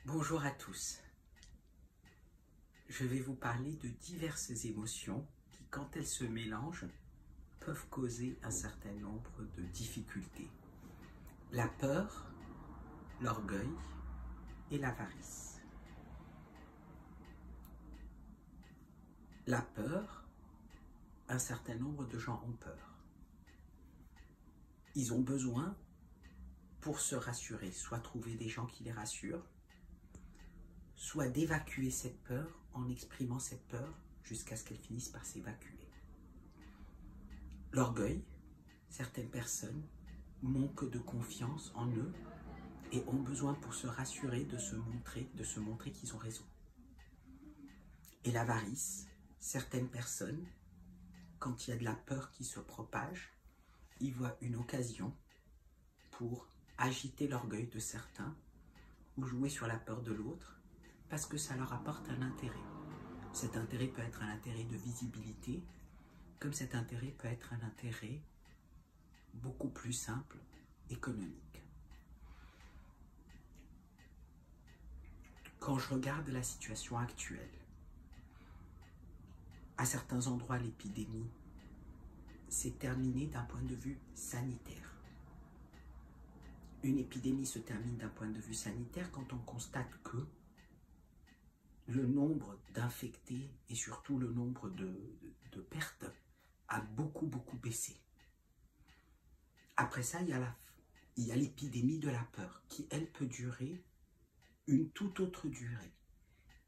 Bonjour à tous. Je vais vous parler de diverses émotions qui, quand elles se mélangent, peuvent causer un certain nombre de difficultés. La peur, l'orgueil et l'avarice. La peur, un certain nombre de gens ont peur. Ils ont besoin, pour se rassurer, soit trouver des gens qui les rassurent, soit d'évacuer cette peur en exprimant cette peur jusqu'à ce qu'elle finisse par s'évacuer. L'orgueil, certaines personnes manquent de confiance en eux et ont besoin pour se rassurer de se montrer qu'ils ont raison. Et l'avarice, certaines personnes, quand il y a de la peur qui se propage, ils voient une occasion pour agiter l'orgueil de certains ou jouer sur la peur de l'autre parce que ça leur apporte un intérêt. Cet intérêt peut être un intérêt de visibilité, comme cet intérêt peut être un intérêt beaucoup plus simple, économique. Quand je regarde la situation actuelle, à certains endroits, l'épidémie s'est terminée d'un point de vue sanitaire. Une épidémie se termine d'un point de vue sanitaire quand on constate que le nombre d'infectés et surtout le nombre de pertes a beaucoup baissé. Après ça, il y a l'épidémie de la peur qui, elle, peut durer une toute autre durée.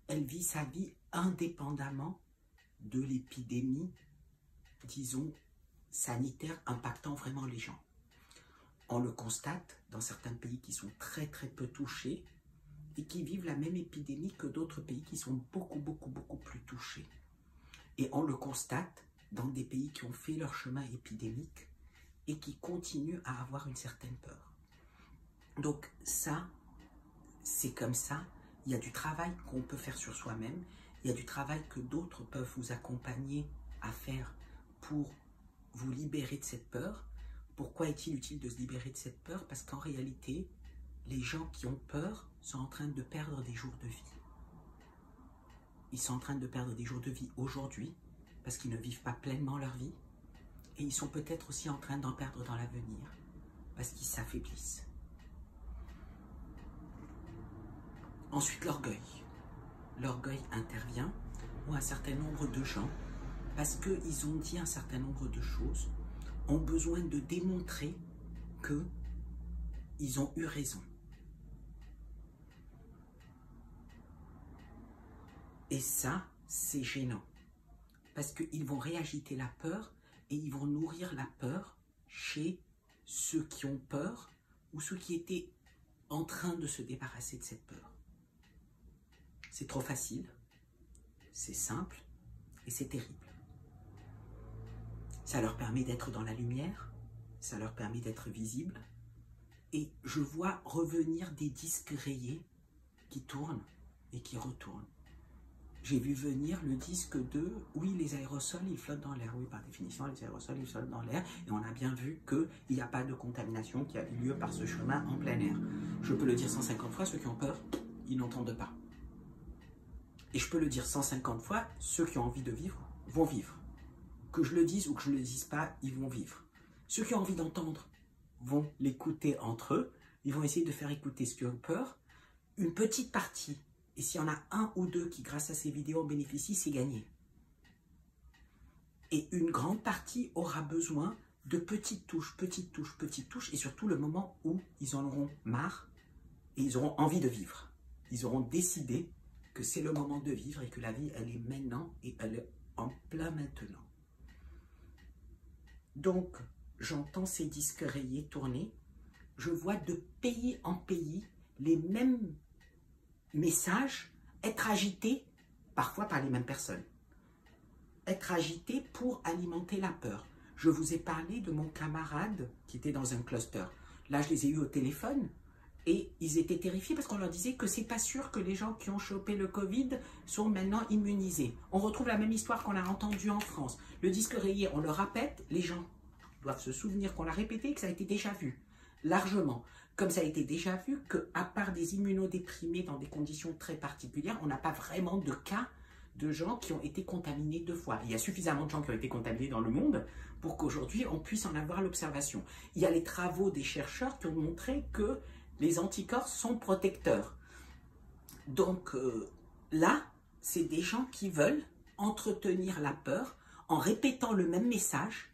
Elle vit sa vie indépendamment de l'épidémie, disons, sanitaire impactant vraiment les gens. On le constate dans certains pays qui sont très peu touchés et qui vivent la même épidémie que d'autres pays qui sont beaucoup plus touchés. Et on le constate dans des pays qui ont fait leur chemin épidémique et qui continuent à avoir une certaine peur. Donc ça, c'est comme ça. Il y a du travail qu'on peut faire sur soi-même. Il y a du travail que d'autres peuvent vous accompagner à faire pour vous libérer de cette peur. Pourquoi est-il utile de se libérer de cette peur? Parce qu'en réalité, les gens qui ont peur sont en train de perdre des jours de vie. Ils sont en train de perdre des jours de vie aujourd'hui parce qu'ils ne vivent pas pleinement leur vie. Et ils sont peut-être aussi en train d'en perdre dans l'avenir parce qu'ils s'affaiblissent. Ensuite, l'orgueil. L'orgueil intervient où un certain nombre de gens, parce qu'ils ont dit un certain nombre de choses, ont besoin de démontrer qu'ils ont eu raison. Et ça, c'est gênant. Parce qu'ils vont réagiter la peur et ils vont nourrir la peur chez ceux qui ont peur ou ceux qui étaient en train de se débarrasser de cette peur. C'est trop facile, c'est simple et c'est terrible. Ça leur permet d'être dans la lumière, ça leur permet d'être visibles. Et je vois revenir des disques rayés qui tournent et qui retournent. J'ai vu venir le disque de « Oui, les aérosols, ils flottent dans l'air ». Oui, par définition, les aérosols, ils flottent dans l'air. Et on a bien vu qu'il n'y a pas de contamination qui a eu lieu par ce chemin en plein air. Je peux le dire 150 fois, ceux qui ont peur, ils n'entendent pas. Et je peux le dire 150 fois, ceux qui ont envie de vivre vont vivre. Que je le dise ou que je ne le dise pas, ils vont vivre. Ceux qui ont envie d'entendre vont l'écouter entre eux. Ils vont essayer de faire écouter ceux qui ont peur. Une petite partie. Et s'il y en a un ou deux qui, grâce à ces vidéos, en bénéficient, c'est gagné. Et une grande partie aura besoin de petites touches, et surtout le moment où ils en auront marre et ils auront envie de vivre. Ils auront décidé que c'est le moment de vivre et que la vie, elle est maintenant et elle est en plein maintenant. Donc, j'entends ces disques rayés tourner. Je vois de pays en pays les mêmes messages être agités, parfois par les mêmes personnes. Être agités pour alimenter la peur. Je vous ai parlé de mon camarade qui était dans un cluster. Là, je les ai eus au téléphone et ils étaient terrifiés parce qu'on leur disait que c'est pas sûr que les gens qui ont chopé le Covid sont maintenant immunisés. On retrouve la même histoire qu'on a entendue en France. Le disque rayé, on le répète, les gens doivent se souvenir qu'on l'a répété et que ça a été déjà vu. largement. Comme ça a été déjà vu, qu'à part des immunodéprimés dans des conditions très particulières, on n'a pas vraiment de cas de gens qui ont été contaminés 2 fois. Il y a suffisamment de gens qui ont été contaminés dans le monde pour qu'aujourd'hui on puisse en avoir l'observation. Il y a les travaux des chercheurs qui ont montré que les anticorps sont protecteurs. Donc là, c'est des gens qui veulent entretenir la peur en répétant le même message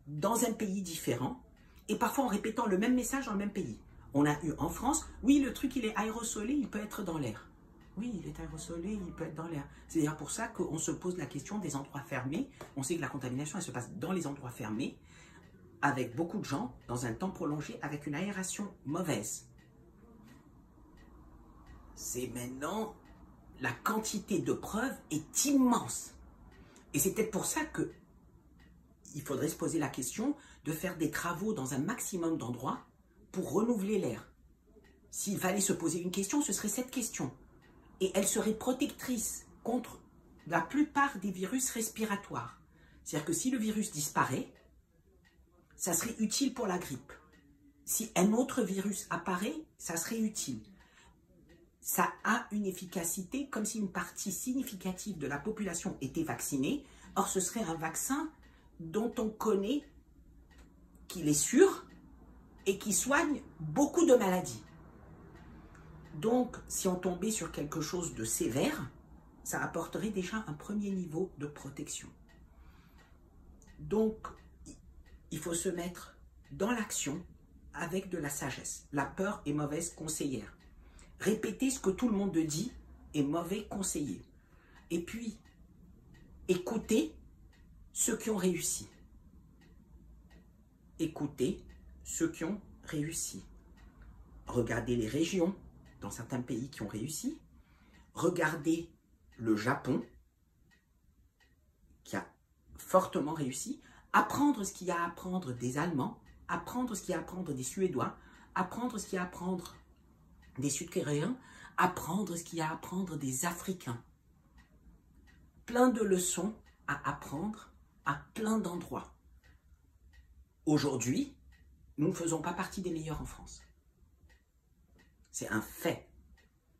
dans un pays différent et parfois en répétant le même message dans le même pays. On a eu en France, oui, le truc il est aérosolé, il peut être dans l'air. Oui, il est aérosolé, il peut être dans l'air. C'est d'ailleurs pour ça qu'on se pose la question des endroits fermés. On sait que la contamination, elle se passe dans les endroits fermés, avec beaucoup de gens, dans un temps prolongé, avec une aération mauvaise. C'est maintenant, la quantité de preuves est immense. Et c'est peut-être pour ça que il faudrait se poser la question de faire des travaux dans un maximum d'endroits pour renouveler l'air. S'il fallait se poser une question, ce serait cette question. Et elle serait protectrice contre la plupart des virus respiratoires. C'est-à-dire que si le virus disparaît, ça serait utile pour la grippe. Si un autre virus apparaît, ça serait utile. Ça a une efficacité comme si une partie significative de la population était vaccinée. Or, ce serait un vaccin dont on connaît qu'il est sûr et qui soigne beaucoup de maladies. Donc, si on tombait sur quelque chose de sévère, ça apporterait déjà un premier niveau de protection. Donc, il faut se mettre dans l'action avec de la sagesse. La peur est mauvaise conseillère. Répéter ce que tout le monde dit est mauvais conseiller. Et puis, écoutez ceux qui ont réussi. Écoutez ceux qui ont réussi. Regardez les régions dans certains pays qui ont réussi. Regardez le Japon qui a fortement réussi. Apprendre ce qu'il y a à apprendre des Allemands, apprendre ce qu'il y a à apprendre des Suédois, apprendre ce qu'il y a à apprendre des Sud-Coréens, apprendre ce qu'il y a à apprendre des Africains. Plein de leçons à apprendre à plein d'endroits. Aujourd'hui, nous ne faisons pas partie des meilleurs en France. C'est un fait.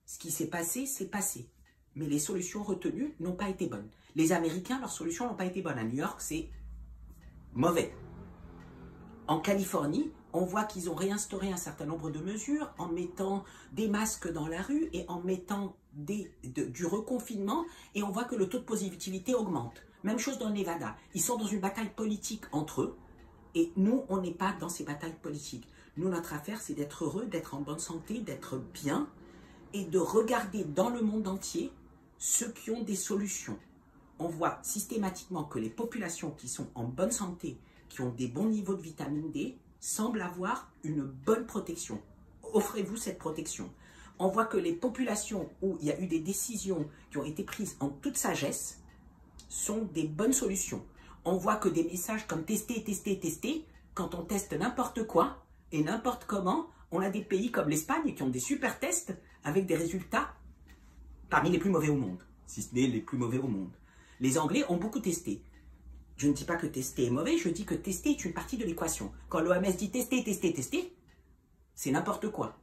Ce qui s'est passé, c'est passé. Mais les solutions retenues n'ont pas été bonnes. Les Américains, leurs solutions n'ont pas été bonnes. À New York, c'est mauvais. En Californie, on voit qu'ils ont réinstauré un certain nombre de mesures en mettant des masques dans la rue et en mettant du reconfinement, et on voit que le taux de positivité augmente. Même chose dans le Nevada. Ils sont dans une bataille politique entre eux et nous, on n'est pas dans ces batailles politiques. Nous, notre affaire, c'est d'être heureux, d'être en bonne santé, d'être bien et de regarder dans le monde entier ceux qui ont des solutions. On voit systématiquement que les populations qui sont en bonne santé, qui ont des bons niveaux de vitamine D, semblent avoir une bonne protection. Offrez-vous cette protection. On voit que les populations où il y a eu des décisions qui ont été prises en toute sagesse sont des bonnes solutions. On voit que des messages comme tester, tester, tester, quand on teste n'importe quoi et n'importe comment, on a des pays comme l'Espagne qui ont des super tests avec des résultats parmi les plus mauvais au monde, si ce n'est les plus mauvais au monde. Les Anglais ont beaucoup testé. Je ne dis pas que tester est mauvais, je dis que tester est une partie de l'équation. Quand l'OMS dit tester, tester, tester, c'est n'importe quoi.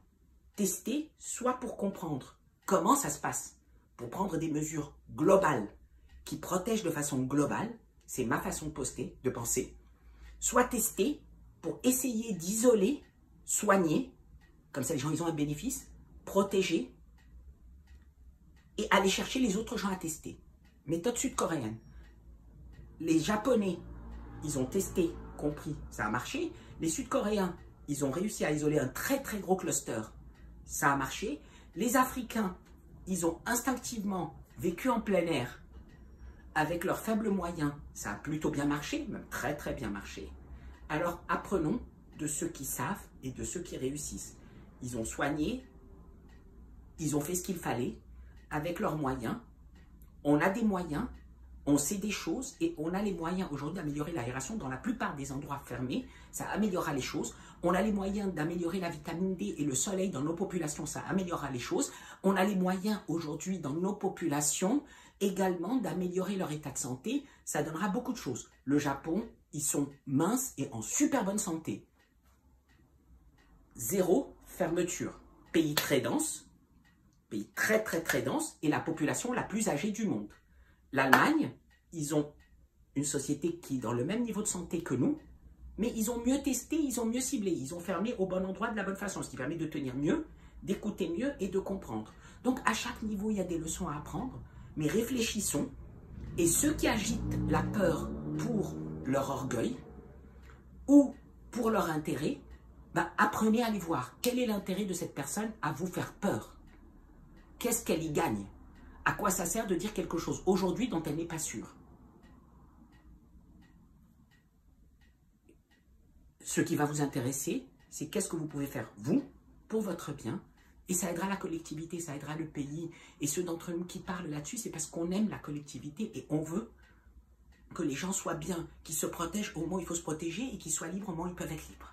Tester, soit pour comprendre comment ça se passe, pour prendre des mesures globales qui protègent de façon globale, c'est ma façon de penser, soit tester pour essayer d'isoler, soigner, comme ça les gens ils ont un bénéfice, protéger et aller chercher les autres gens à tester. Méthode sud-coréenne. Les Japonais, ils ont testé, compris, ça a marché. Les Sud-Coréens, ils ont réussi à isoler un très très gros cluster, ça a marché. Les Africains, ils ont instinctivement vécu en plein air avec leurs faibles moyens, ça a plutôt bien marché, même très très bien marché. Alors apprenons de ceux qui savent et de ceux qui réussissent. Ils ont soigné, ils ont fait ce qu'il fallait avec leurs moyens. On a des moyens, on sait des choses et on a les moyens aujourd'hui d'améliorer l'aération dans la plupart des endroits fermés. Ça améliorera les choses. On a les moyens d'améliorer la vitamine D et le soleil dans nos populations. Ça améliorera les choses. On a les moyens aujourd'hui dans nos populations également d'améliorer leur état de santé. Ça donnera beaucoup de choses. Le Japon, ils sont minces et en super bonne santé. zéro fermeture. Pays très dense, pays très dense, et la population la plus âgée du monde. L'Allemagne, ils ont une société qui est dans le même niveau de santé que nous, mais ils ont mieux testé, ils ont mieux ciblé, ils ont fermé au bon endroit de la bonne façon, ce qui permet de tenir mieux, d'écouter mieux et de comprendre. Donc à chaque niveau, il y a des leçons à apprendre, mais réfléchissons. Et ceux qui agitent la peur pour leur orgueil ou pour leur intérêt, ben, apprenez à les voir. Quel est l'intérêt de cette personne à vous faire peur? Qu'est-ce qu'elle y gagne? À quoi ça sert de dire quelque chose aujourd'hui dont elle n'est pas sûre? Ce qui va vous intéresser, c'est qu'est-ce que vous pouvez faire, vous, pour votre bien, et ça aidera la collectivité, ça aidera le pays. Et ceux d'entre nous qui parlent là-dessus, c'est parce qu'on aime la collectivité et on veut que les gens soient bien, qu'ils se protègent au moment où il faut se protéger et qu'ils soient libres au moment où ils peuvent être libres.